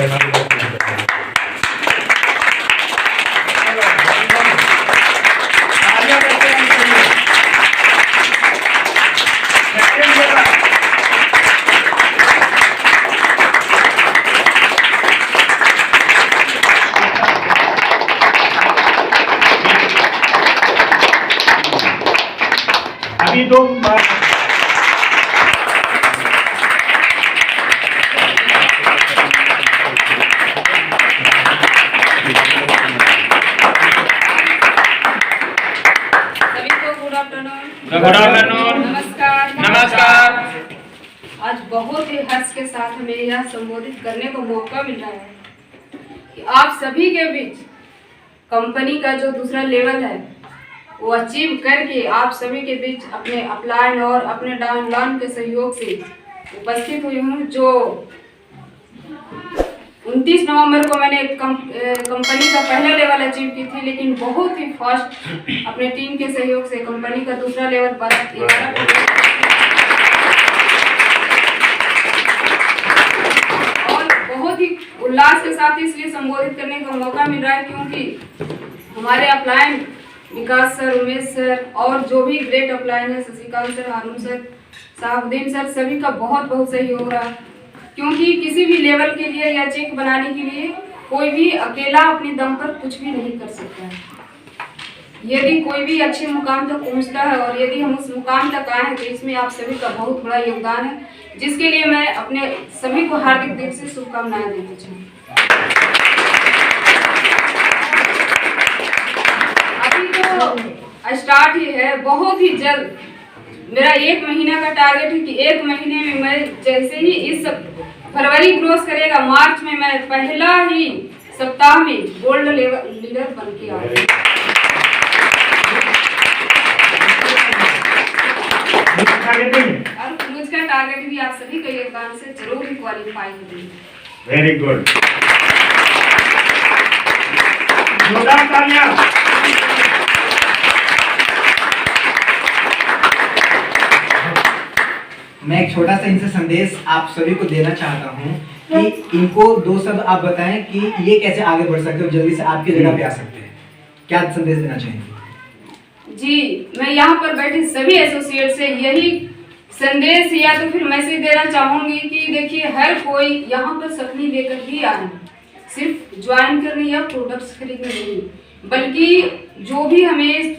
अभी दो good afternoon. नमस्कार। नमस्कार। आज बहुत ही हर्ष के साथ हमें यह संबोधित करने को मौका मिल रहा है कि आप सभी के बीच कंपनी का जो दूसरा लेवल है वो अचीव करके आप सभी के बीच अपने अपलाइन और अपने डाउनलाइन के सहयोग से उपस्थित हुई हूँ। जो 29 नवंबर को मैंने कंपनी का पहला लेवल अचीव की थी, लेकिन बहुत ही फास्ट अपने टीम के सहयोग से कंपनी का दूसरा लेवल पर और बहुत ही उल्लास के साथ इसलिए संबोधित करने का मौका मिल रहा है क्योंकि हमारे अपलाइन विकास सर, उमेश सर और जो भी ग्रेट अपलाइन है, शशिकांत सर, हारून सर, साहबुद्दीन सर, सभी का बहुत बहुत सहयोग रहा। क्योंकि किसी भी लेवल के लिए या चेक बनाने के लिए कोई भी अकेला अपने दम पर कुछ भी नहीं कर सकता है। यदि कोई भी अच्छे मुकाम तक पहुंचता है और यदि हम उस मुकाम तक आए हैं तो इसमें आप सभी का बहुत बड़ा योगदान है, जिसके लिए मैं अपने सभी को हार्दिक दिल से शुभकामनाएं देना चाहूँगी। अभी तो स्टार्ट ही है, बहुत ही जल्द मेरा 1 महीना का टारगेट है कि 1 महीने में मैं जैसे ही इस फरवरी क्रॉस करेगा, मार्च में मैं पहला ही सप्ताह में गोल्ड लेवल लीडर बन के आऊंगी। और मुझका टारगेट भी आप सभी के योगदान से जरूर ही क्वालिफाई होगी। Very good. जोरदार तालियां। मैं एक छोटा सा इनसे संदेश आप सभी को देना चाहता हूँ कि इनको 2 शब्द आप बताएं कि ये कैसे आगे बढ़ सकते हो, जल्दी से आपकी जगह पे आ सकते हैं। क्या संदेश देना चाहेंगे? जी, मैं यहाँ पर बैठे सभी एसोसिएट से यही संदेश या तो फिर मैसेज देना चाहूंगी कि देखिए, हर कोई यहाँ पर सपनी लेकर ही आए, सिर्फ ज्वाइन करने या प्रोडक्ट्स खरीदने नहीं, बल्कि जो भी हमें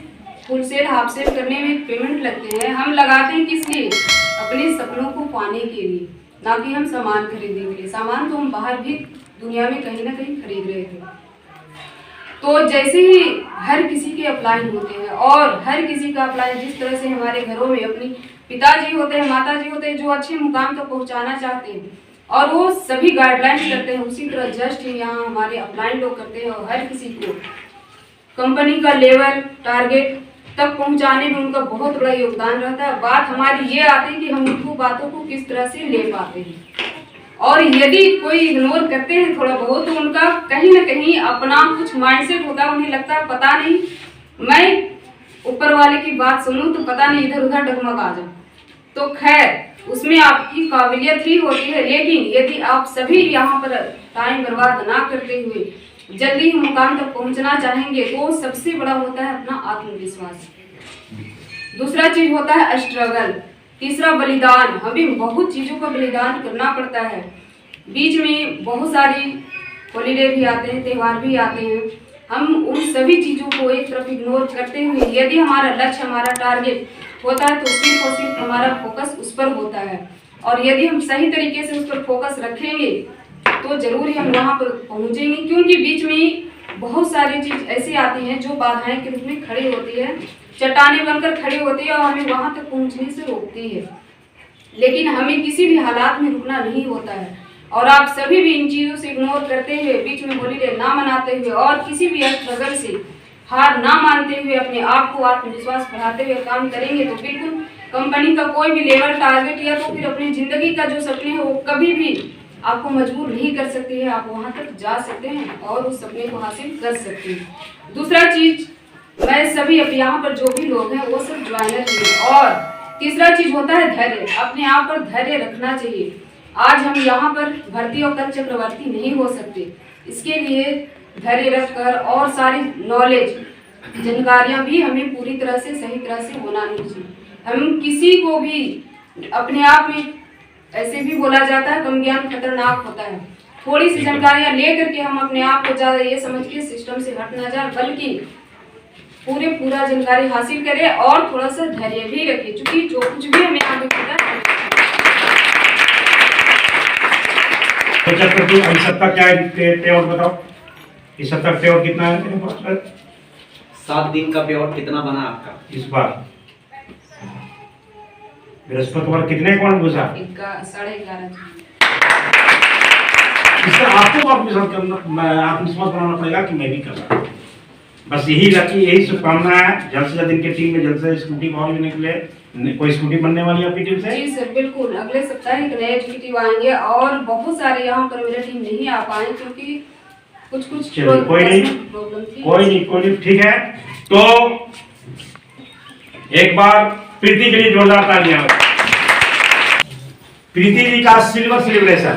फुल सेल हाफ सेल करने में पेमेंट लगते हैं, हम लगाते हैं किस लिए? अपने सपनों को पाने के लिए, ना कि हम सामान खरीदने के लिए। सामान तो हम बाहर भी दुनिया में कहीं ना कहीं खरीद रहे थे। तो जैसे ही हर किसी के अप्लाइन होते हैं और हर किसी का अप्लाइन जिस तरह से हमारे घरों में अपनी पिताजी होते हैं, माताजी होते हैं जो अच्छे मुकाम तक पहुंचाना चाहते हैं और वो सभी गाइडलाइंस करते हैं, उसी तरह जस्ट यहाँ हमारे अप्लाइन लोग करते हैं और हर किसी को कंपनी का लेवल टारगेट तक पहुंचाने में उनका बहुत बड़ा योगदान रहता है। बात हमारी ये आती है कि हम उनको बातों को किस तरह से ले पाते हैं, और यदि कोई इग्नोर करते हैं थोड़ा बहुत तो उनका कहीं ना कहीं अपना कुछ माइंडसेट होता है, उन्हें लगता है पता नहीं मैं ऊपर वाले की बात सुनूं तो पता नहीं इधर उधर डगमग आ जाऊं। तो खैर उसमें आपकी काबिलियत ही होती है, लेकिन यदि आप सभी यहाँ पर टाइम बर्बाद ना करते हुए जल्दी ही मुकाम तक पहुंचना चाहेंगे तो सबसे बड़ा होता है अपना आत्मविश्वास। दूसरा चीज होता है स्ट्रगल। तीसरा बलिदान। हमें बहुत चीजों का बलिदान करना पड़ता है। बीच में बहुत सारी हॉलीडे भी आते हैं, त्यौहार भी आते हैं। हम उन सभी चीजों को एक तरफ इग्नोर करते हुए यदि हमारा लक्ष्य, हमारा टारगेट होता है तो सिर्फ और सिर्फ हमारा फोकस उस पर होता है, और यदि हम सही तरीके से उस पर फोकस रखेंगे तो जरूर ही हम वहाँ पर पहुँचेंगे। क्योंकि बीच में बहुत सारी चीज ऐसी आती हैं जो बाधाएं के रूप में खड़ी होती है, चट्टानें बनकर खड़ी होती है और हमें वहाँ तक पहुँचने से रोकती है। लेकिन हमें किसी भी हालात में रुकना नहीं होता है, और आप सभी भी इन चीज़ों से इग्नोर करते हुए, बीच में हॉलीडे ना मनाते हुए और किसी भी स्ट्रगल से हार ना मानते हुए अपने आप को आत्मविश्वास बढ़ाते हुए काम करेंगे तो बिल्कुल कंपनी का कोई भी लेवल टारगेट या तो फिर अपनी जिंदगी का जो सपने है वो कभी भी आपको मजबूर नहीं कर सकती है। आप वहाँ तक जा सकते हैं और उस सपने को हासिल कर सकते हैं। दूसरा चीज, मैं सभी अब यहाँ पर जो भी लोग हैं वो सब ज्वाइनर हैं। और तीसरा चीज होता है धैर्य। अपने आप पर धैर्य रखना चाहिए। आज हम यहाँ पर भर्ती और कल चक्रवर्ती नहीं हो सकते। इसके लिए धैर्य रखकर और सारी नॉलेज जानकारियाँ भी हमें पूरी तरह से सही तरह से होना नहीं चाहिए। हम किसी को भी अपने आप में ऐसे भी बोला जाता है कम ज्ञान खतरनाक होता है। थोड़ी सी जानकारियाँ ले करके हम अपने आप को ज़्यादा ये समझ के सिस्टम से हट ना जाए, बल्कि पूरा जानकारी हासिल करें और थोड़ा सा धैर्य भी रखें, क्योंकि जो कुछ भी हमें आगे पता है। तो चक्रवर्ती अभी सबका क्या है पेआउट बताओ, इस सबका पेआउट कितना है तेरे पास? 7 दिन का पेआउट कितना बना आपका इस बार बृहस्पतिवार कितने अकाउंट घुसा? 11:30। इससे आपको आत्मविश्वास बनाना पड़ेगा कि मैं भी कर रहा हूँ। बस यही शुभकामना है। जल्द से जल्द इनके टीम में जल्द से स्कूटी और भी निकले। कोई स्कूटी बनने वाली है आपकी टीम से? जी सर, बिल्कुल। अगले सप्ताह एक नए एग्जीक्यूटिव आएंगे और बहुत सारे यहाँ पर मेरा टीम नहीं आ पाए क्योंकि कुछ कोई नहीं, ठीक है। तो एक बार प्रीति के लिए जोरदार तालियां। प्रीति जी का सिल्वर सेलिब्रेशन,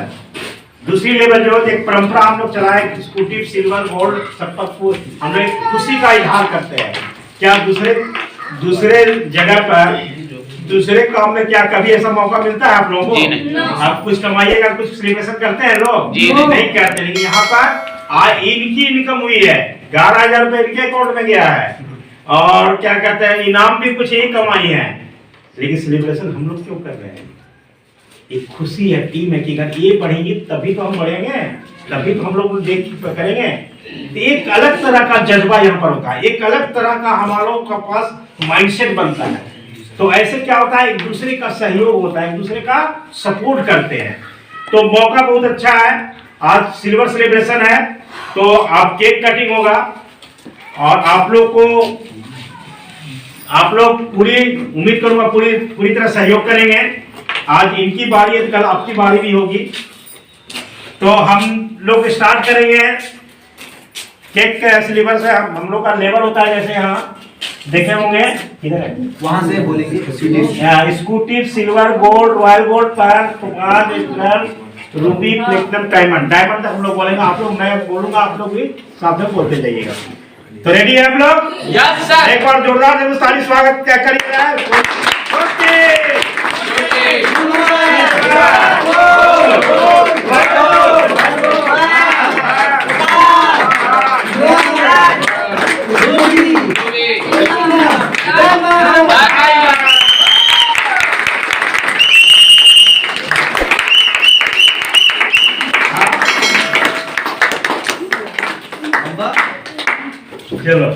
दूसरी लेवल जो एक परंपरा हम लोग चलाए, स्कूटी सिल्वर गोल्ड सब पर हम लोग खुशी का इजहार करते हैं। क्या दूसरे जगह पर दूसरे काम में क्या कभी ऐसा मौका मिलता है आप लोगों को? आप कुछ कमाइएगा, कुछ सेलिब्रेशन करते हैं लोग? नहीं करते। लेकिन यहाँ पर इनकी इनकम हुई है, 11,000 रुपए इनके अकाउंट में गया है और क्या कहते हैं इनाम भी कुछ ही कमाई है। लेकिन सेलिब्रेशन हम लोग क्यों कर रहे हैं? एक खुशी है, टीम है कि अगर ये बढ़ेंगे तभी तो हम बढ़ेंगे, तभी तो हम लोग देख करेंगे। एक अलग तरह का जज्बा यहाँ पर होता है, एक अलग तरह का हमारों का पास माइंडसेट बनता है। तो ऐसे क्या होता है, एक दूसरे का सहयोग होता है, एक दूसरे का सपोर्ट करते हैं। तो मौका बहुत अच्छा है। आज सिल्वर सेलिब्रेशन है तो आप केक कटिंग होगा और आप लोग पूरी उम्मीद करूंगा पूरी तरह सहयोग करेंगे। आज इनकी बारी है, कल आपकी बारी भी होगी। तो हम लोग स्टार्ट करेंगे केक के सिल्वर से। हम लोग का लेवल होता है जैसे यहाँ देखे होंगे, किधर है वहां से बोलेंगे scooty silver gold royal gold पैर रूबी प्लेटिनम डायमंड तक हम लोग बोलेंगे। आप लोग, मैं बोलूंगा, आप लोग भी साथ में बोलते जाइएगा। तो रेडी है आप लोग? Yes sir. एक बार जोरदार हिंदुस्तानी स्वागत क्या करिएगा। चलो